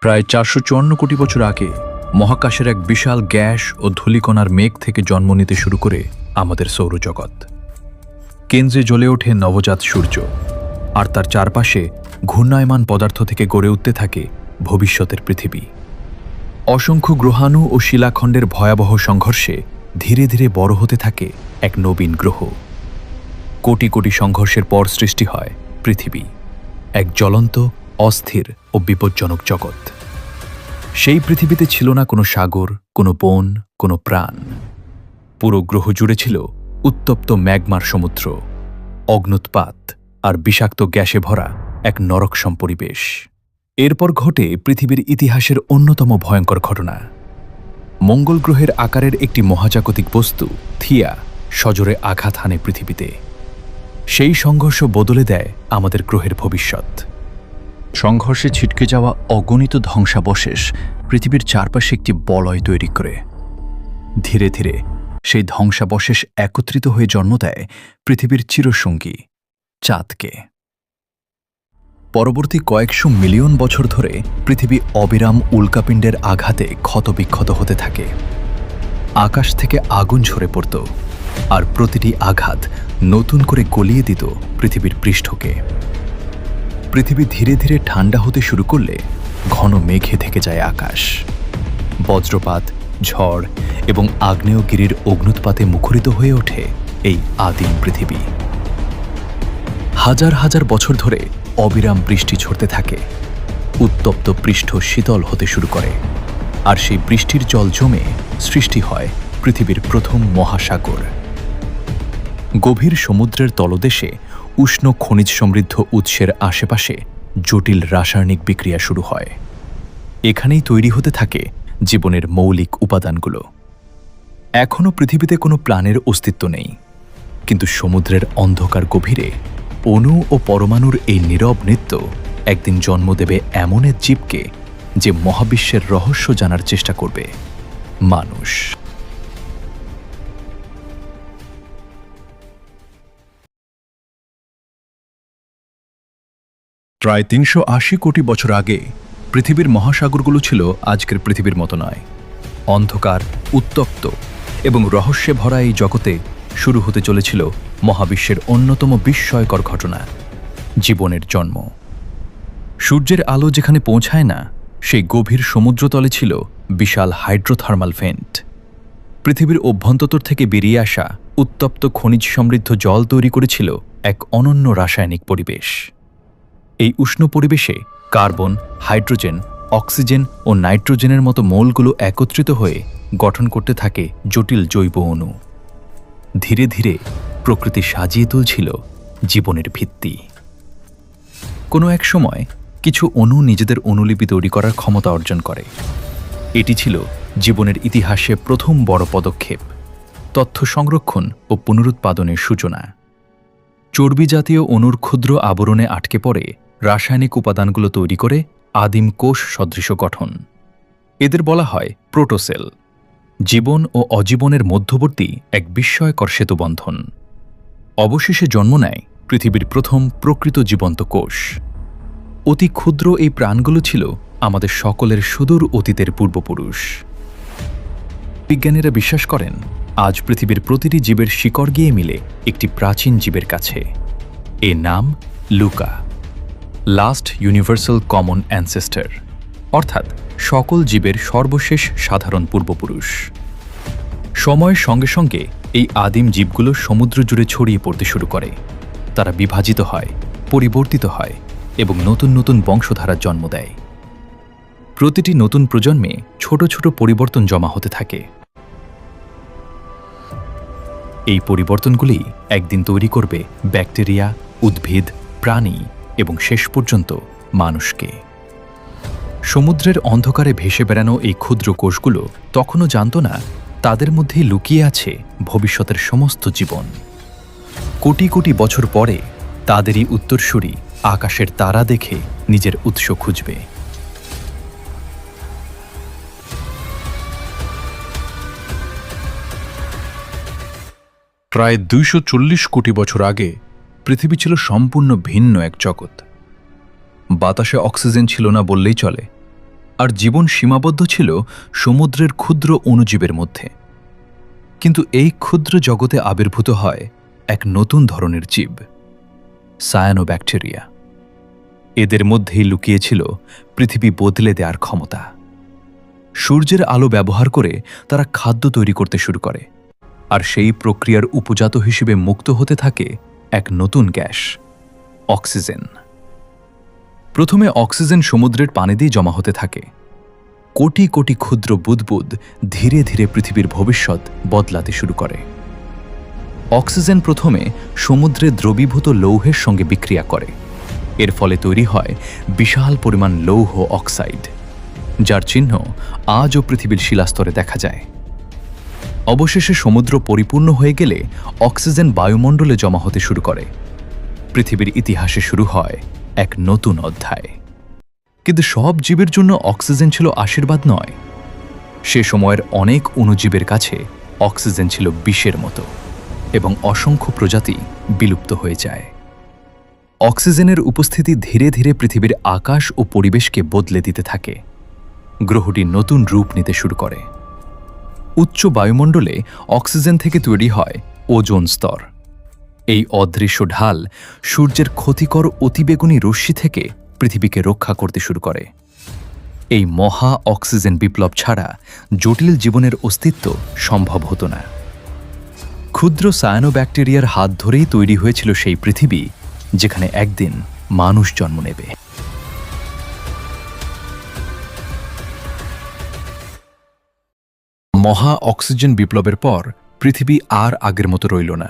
প্রায় 454 কোটি বছর আগে মহাকাশের এক বিশাল গ্যাস ও ধূলিকণার মেঘ থেকে জন্ম নিতে শুরু করে আমাদের সৌরজগৎ। কেন্দ্রে জ্বলে ওঠে নবজাত সূর্য, আর তার চারপাশে ঘূর্ণায়মান পদার্থ থেকে গড়ে উঠতে থাকে ভবিষ্যতের পৃথিবী। অসংখ্য গ্রহাণু ও শিলাখণ্ডের ভয়াবহ সংঘর্ষে ধীরে ধীরে বড় হতে থাকে এক নবীন গ্রহ। কোটি কোটি সংঘর্ষের পর সৃষ্টি হয় পৃথিবী, এক জ্বলন্ত, অস্থির ও বিপজ্জনক জগৎ। সেই পৃথিবীতে ছিল না কোনো সাগর, কোনো বন, কোনো প্রাণ। পুরো গ্রহ জুড়ে ছিল উত্তপ্ত ম্যাগমার সমুদ্র, অগ্নুৎপাত আর বিষাক্ত গ্যাসে ভরা এক নরকসম পরিবেশ। এরপর ঘটে পৃথিবীর ইতিহাসের অন্যতম ভয়ঙ্কর ঘটনা। মঙ্গল গ্রহের আকারের একটি মহাজাগতিক বস্তু থিয়া সজোরে আঘাত হানে পৃথিবীতে। সেই সংঘর্ষ বদলে দেয় আমাদের গ্রহের ভবিষ্যৎ। সংঘর্ষে ছিটকে যাওয়া অগণিত ধ্বংসাবশেষ পৃথিবীর চারপাশে একটি বলয় তৈরি করে। ধীরে ধীরে সেই ধ্বংসাবশেষ একত্রিত হয়ে জন্ম দেয় পৃথিবীর চিরসঙ্গী চাঁদকে। পরবর্তী কয়েকশো মিলিয়ন বছর ধরে পৃথিবী অবিরাম উল্কাপিণ্ডের আঘাতে ক্ষতবিক্ষত হতে থাকে। আকাশ থেকে আগুন ঝরে পড়ত, আর প্রতিটি আঘাত নতুন করে গলিয়ে দিত পৃথিবীর পৃষ্ঠকে। পৃথিবী ধীরে ধীরে ঠান্ডা হতে শুরু করলে ঘন মেঘে থেকে যায় আকাশ। বজ্রপাত, ঝড় এবং আগ্নেয়গিরির অগ্নুৎপাতে মুখরিত হয়ে ওঠে এই আদিম পৃথিবী। হাজার হাজার বছর ধরে অবিরাম বৃষ্টি ঝরতে থাকে। উত্তপ্ত পৃষ্ঠ শীতল হতে শুরু করে, আর সেই বৃষ্টির জল জমে সৃষ্টি হয় পৃথিবীর প্রথম মহাসাগর। গভীর সমুদ্রের তলদেশে উষ্ণ খনিজ সমৃদ্ধ উৎসের আশেপাশে জটিল রাসায়নিক বিক্রিয়া শুরু হয়। এখানেই তৈরি হতে থাকে জীবনের মৌলিক উপাদানগুলো। এখনও পৃথিবীতে কোনো প্রাণের অস্তিত্ব নেই, কিন্তু সমুদ্রের অন্ধকার গভীরে অণু ও পরমাণুর এই নীরব নৃত্য একদিন জন্ম দেবে এমন এক জীবকে যে মহাবিশ্বের রহস্য জানার চেষ্টা করবে, মানুষ। প্রায় ৩৮০ কোটি বছর আগে পৃথিবীর মহাসাগরগুলো ছিল আজকের পৃথিবীর মতো নয়। অন্ধকার, উত্তপ্ত এবং রহস্যে ভরা এই জগতে শুরু হতে চলেছিল মহাবিশ্বের অন্যতম বিস্ময়কর ঘটনা, জীবনের জন্ম। সূর্যের আলো যেখানে পৌঁছায় না, সেই গভীর সমুদ্রতলে ছিল বিশাল হাইড্রোথার্মাল ভেন্ট। পৃথিবীর অভ্যন্তর থেকে বেরিয়ে আসা উত্তপ্ত খনিজ সমৃদ্ধ জল তৈরি করেছিল এক অনন্য রাসায়নিক পরিবেশ। এই উষ্ণ পরিবেশে কার্বন, হাইড্রোজেন, অক্সিজেন ও নাইট্রোজেনের মতো মৌলগুলো একত্রিত হয়ে গঠন করতে থাকে জটিল জৈব অণু। ধীরে ধীরে প্রকৃতি সাজিয়ে তুলছিল জীবনের ভিত্তি। কোনো এক সময় কিছু অণু নিজেদের অনুলিপি তৈরি করার ক্ষমতা অর্জন করে। এটি ছিল জীবনের ইতিহাসে প্রথম বড় পদক্ষেপ, তথ্য সংরক্ষণ ও পুনরুৎপাদনের সূচনা। চর্বি জাতীয় অণুর ক্ষুদ্র আবরণে আটকে পড়ে রাসায়নিক উপাদানগুলো তৈরি করে আদিম কোষ সদৃশ গঠন। এদের বলা হয় প্রোটোসেল, জীবন ও অজীবনের মধ্যবর্তী এক বিস্ময়কর সেতুবন্ধন। অবশেষে জন্ম নেয় পৃথিবীর প্রথম প্রকৃত জীবন্ত কোষ। অতি ক্ষুদ্র এই প্রাণগুলো ছিল আমাদের সকলের সুদূর অতীতের পূর্বপুরুষ। বিজ্ঞানীরা বিশ্বাস করেন আজ পৃথিবীর প্রতিটি জীবের শিকড় গিয়ে মিলে একটি প্রাচীন জীবের কাছে। এর নাম LUCA, last universal common ancestor, অর্থাৎ সকল জীবের সর্বশেষ সাধারণ পূর্বপুরুষ। সময়ের সঙ্গে সঙ্গে এই আদিম জীবগুলো সমুদ্র জুড়ে ছড়িয়ে পড়তে শুরু করে। তারা বিভাজিত হয়, পরিবর্তিত হয় এবং নতুন নতুন বংশধারার জন্ম দেয়। প্রতিটি নতুন প্রজন্মে ছোট ছোট পরিবর্তন জমা হতে থাকে। এই পরিবর্তনগুলি একদিন তৈরি করবে ব্যাকটেরিয়া, উদ্ভিদ, প্রাণী এবং শেষ পর্যন্ত মানুষকে। সমুদ্রের অন্ধকারে ভেসে বেড়ানো এই ক্ষুদ্র কোষগুলো তখনও জানত না তাদের মধ্যেই লুকিয়ে আছে ভবিষ্যতের সমস্ত জীবন। কোটি কোটি বছর পরে তাদেরই উত্তরসূরি আকাশের তারা দেখে নিজের উৎস খুঁজবে। প্রায় ২৪০ কোটি বছর আগে পৃথিবী ছিল সম্পূর্ণ ভিন্ন এক জগৎ। বাতাসে অক্সিজেন ছিল না বললেই চলে। আর জীবন সীমাবদ্ধ ছিল সমুদ্রের ক্ষুদ্র অণুজীবের মধ্যে। কিন্তু এই ক্ষুদ্র জগতে আবির্ভূত হয় এক নতুন ধরনের জীব, সায়ানোব্যাকটেরিয়া। এদের মধ্যেই লুকিয়েছিল পৃথিবী বদলে দেওয়ার ক্ষমতা। সূর্যের আলো ব্যবহার করে তারা খাদ্য তৈরি করতে শুরু করে, আর সেই প্রক্রিয়ার উপজাত হিসেবে মুক্ত হতে থাকে এক নতুন গ্যাস, অক্সিজেন। প্রথমে অক্সিজেন সমুদ্রের পানি দিয়ে জমা হতে থাকে। কোটি কোটি ক্ষুদ্র বুদবুদ ধীরে ধীরে পৃথিবীর ভবিষ্যৎ বদলাতে শুরু করে। অক্সিজেন প্রথমে সমুদ্রে দ্রবীভূত লৌহের সঙ্গে বিক্রিয়া করে। এর ফলে তৈরি হয় বিশাল পরিমাণ লৌহ অক্সাইড, যার চিহ্ন আজও পৃথিবীর শিলাস্তরে দেখা যায়। অবশেষে সমুদ্র পরিপূর্ণ হয়ে গেলে অক্সিজেন বায়ুমণ্ডলে জমা হতে শুরু করে। পৃথিবীর ইতিহাসে শুরু হয় এক নতুন অধ্যায়। কিন্তু সব জীবের জন্য অক্সিজেন ছিল আশীর্বাদ নয়। সে সময়ের অনেক অণুজীবের কাছে অক্সিজেন ছিল বিষের মতো, এবং অসংখ্য প্রজাতি বিলুপ্ত হয়ে যায়। অক্সিজেনের উপস্থিতি ধীরে ধীরে পৃথিবীর আকাশ ও পরিবেশকে বদলে দিতে থাকে। গ্রহটি নতুন রূপ নিতে শুরু করে। উচ্চ বায়ুমণ্ডলে অক্সিজেন থেকে তৈরি হয় ওজোন স্তর। এই অদৃশ্য ঢাল সূর্যের ক্ষতিকর অতিবেগুনি রশ্মি থেকে পৃথিবীকে রক্ষা করতে শুরু করে। এই মহা অক্সিজেন বিপ্লব ছাড়া জটিল জীবনের অস্তিত্ব সম্ভব হতো না। ক্ষুদ্র সায়ানোব্যাকটেরিয়ার হাত ধরেই তৈরি হয়েছিল সেই পৃথিবী যেখানে একদিন মানুষ জন্ম নেবে। মহা অক্সিজেন বিপ্লবের পর পৃথিবী আর আগের মতো রইল না।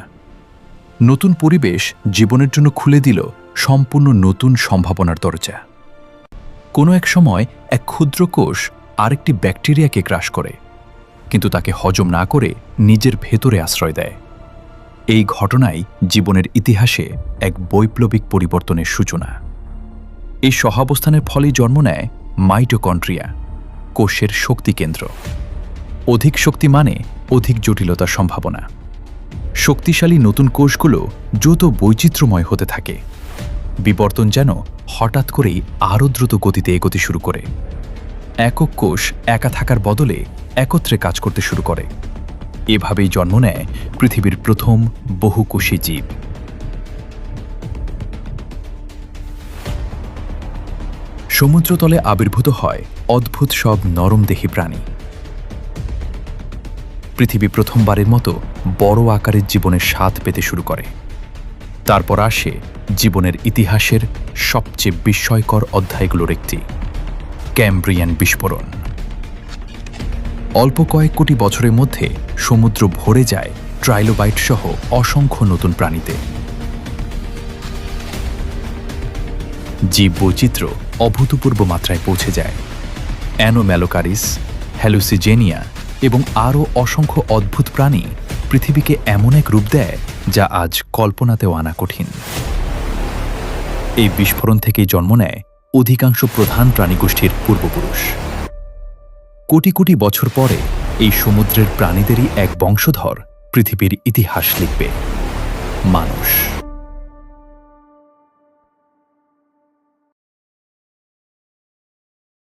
নতুন পরিবেশ জীবনের জন্য খুলে দিল সম্পূর্ণ নতুন সম্ভাবনার দরজা। কোনো এক সময় এক ক্ষুদ্র কোষ আরেকটি ব্যাকটেরিয়াকে গ্রাস করে, কিন্তু তাকে হজম না করে নিজের ভেতরে আশ্রয় দেয়। এই ঘটনাই জীবনের ইতিহাসে এক বৈপ্লবিক পরিবর্তনের সূচনা। এই সহাবস্থানের ফলেই জন্ম নেয় মাইটোকন্ড্রিয়া, কোষের শক্তি কেন্দ্র। অধিক শক্তি মানে অধিক জটিলতার সম্ভাবনা। শক্তিশালী নতুন কোষগুলো দ্রুত বৈচিত্র্যময় হতে থাকে। বিবর্তন যেন হঠাৎ করেই আরও দ্রুত গতিতে এগোতে শুরু করে। একক কোষ একা থাকার বদলে একত্রে কাজ করতে শুরু করে। এভাবেই জন্ম নেয় পৃথিবীর প্রথম বহুকোষী জীব। সমুদ্রতলে আবির্ভূত হয় অদ্ভুত সব নরমদেহী প্রাণী। পৃথিবী প্রথমবারের মতো বড় আকারের জীবনের স্বাদ পেতে শুরু করে। তারপর আসে জীবনের ইতিহাসের সবচেয়ে বিস্ময়কর অধ্যায়গুলোর একটি, ক্যামব্রিয়ান বিস্ফোরণ। অল্প কয়েক কোটি বছরের মধ্যে সমুদ্র ভরে যায় ট্রাইলোবাইট সহ অসংখ্য নতুন প্রাণীতে। জীববৈচিত্র্য অভূতপূর্ব মাত্রায় পৌঁছে যায়। অ্যানোম্যালোকারিস, হ্যালুসিজেনিয়া এবং আরও অসংখ্য অদ্ভুত প্রাণী পৃথিবীকে এমন এক রূপ দেয় যা আজ কল্পনাতেও আনা কঠিন। এই বিস্ফোরণ থেকেই জন্ম নেয় অধিকাংশ প্রধান প্রাণীগোষ্ঠীর পূর্বপুরুষ। কোটি কোটি বছর পরে এই সমুদ্রের প্রাণীদেরই এক বংশধর পৃথিবীর ইতিহাস লিখবে, মানুষ।